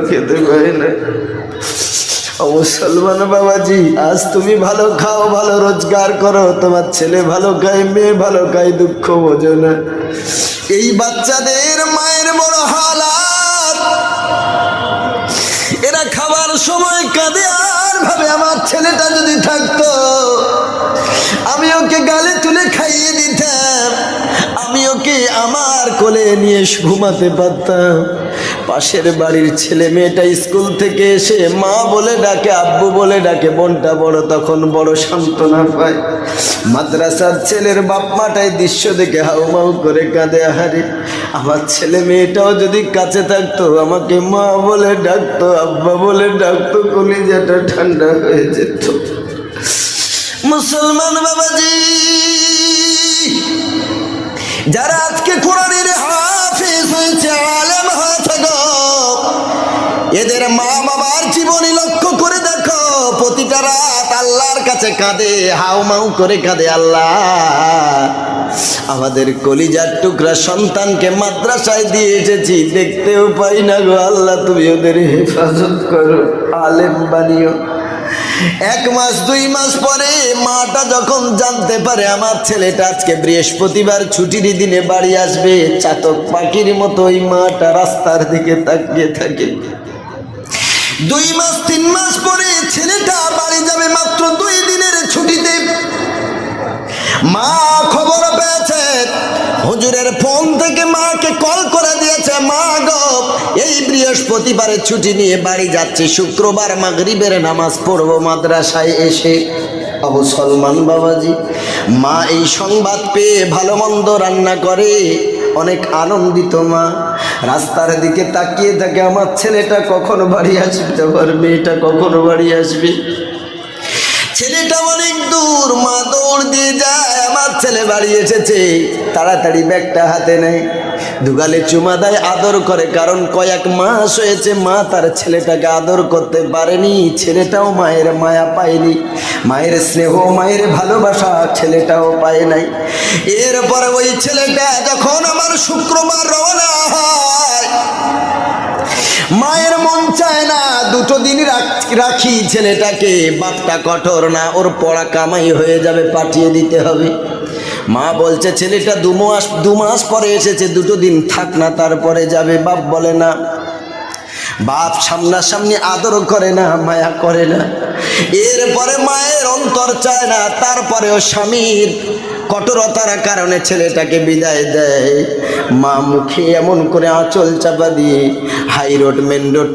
খেতে পারি না। মুসলমান বাবাজি, আজ তুমি ভালো খাও, ভালো রোজগার করো, তোমার ছেলে ভালো খায়, মেয়ে ভালো খায়, দুঃখ বোঝো না। এই বাচ্চাদের মায়ের বড় হালাত, এরা খাবার সময় কাঁদে আর ভাবে আমার ছেলেটা যদি থাকতো, আমি ওকে গালে তুলে খাইয়ে দিতাম, আমি ওকে আমার কোলে নিয়ে ঘুমাতে পারতাম। পাশের বাড়ির ছেলে মেয়েটা স্কুল থেকে এসে মা বলে ডাকে, আব্বু বলে ডাকে, বোনটা বড়, তখন বড় সান্ত্বনা পায়। মাদ্রাসার ছেলের বাপ মাটাই দৃশ্য দেখে হাউমাউ করে কাঁদে, আহারে আমার ছেলে মেয়েটাও যদি কাছে থাকতো, আমাকে মা বলে ডাকতো, আব্বা বলে ডাকতো, কলিজাটা ঠান্ডা হয়ে যেত। মুসলমান বাবাজি, যারা আজকে কোরআনের হাফেজ হয়েছে, আলেম হয়েছে গো, এদের মা বাবার জীবনী লক্ষ্য করে দেখো, প্রতিটা রাত আল্লাহর কাছে কাঁদে, হাউমাউ করে কাঁদে, আল্লাহ আমাদের কলিজার টুকরা সন্তানকে মাদ্রাসায় দিয়ে এসেছি, দেখতেও পাই না গো, আল্লাহ তুমি ওদের হেফাজত করো, আলেম বানিও। 1 মাস 2 মাস পরে মাটা যখন জানতে পারে আমার ছেলেটা আজকে বৃহস্পতিবার ছুটির দিনে বাড়ি আসবে, চাতক পাখির মতো ওই মাটা রাস্তার দিকে তাকিয়ে থাকে। 2 মাস 3 মাস পরে ছেলেটা বাড়ি যাবে মাত্র 2 দিনের ছুটিতে। মা খবর পেয়েছে, হুজুরের ফোন থেকে মাকে কল করে দিয়েছে, মা গো এই বৃহস্পতিবারে ছুটি নিয়ে বাড়ি যাচ্ছে, শুক্রবার মাগরিবের নামাজ পড়বো মাদ্রাসায় এসে। মুসলমান বাবাজি, মা এই সংবাদ পেয়ে ভালো মন্দ রান্না করে, অনেক আনন্দিত মা রাস্তার দিকে তাকিয়ে থাকে, আমার ছেলেটা কখন বাড়ি আসবে, আমার মেয়েটা কখন বাড়ি আসবে। ছেলেটা অনেক দূর, মা দৌড় দিয়ে যায়, আমার ছেলে বাড়ি এসেছে, তাড়াতাড়ি ব্যাগটা হাতে নেয়, দুগালে চুমা দেয়, আদর করে, কারণ কয়েক মাস হয়েছে মা তার ছেলেটাকে আদর করতে পারেনি, ছেলেটাও মায়ের মায়া পায়নি, মায়ের স্নেহ মায়ের ভালোবাসা ছেলেটাও পায় নাই। এরপরে ওই ছেলেটা যখন আমার শুক্রবার রওনা হয়, মায়ের মন চায় না 2 দিন রাখি ছেলেটাকে, বাপটা কঠোর না, ওর পড়া কামাই হয়ে যাবে, পাঠিয়ে দিতে হবে। মা বলছে ছেলেটা 2 মাস পরে এসেছে, 2 দিন থাক না, তারপরে যাবে। বাপ বলে না, বাপ সামনাসামনি আদর করে না, মায়া করে না। এরপরে মায়ের অন্তর চায় না, তারপরেও স্বামীর কঠোরতার কারণে ছেলেটাকে বিদায় দেয়। মা মুখে এমন করে আঁচল চাপা দিয়ে হাই রোড মেন রোড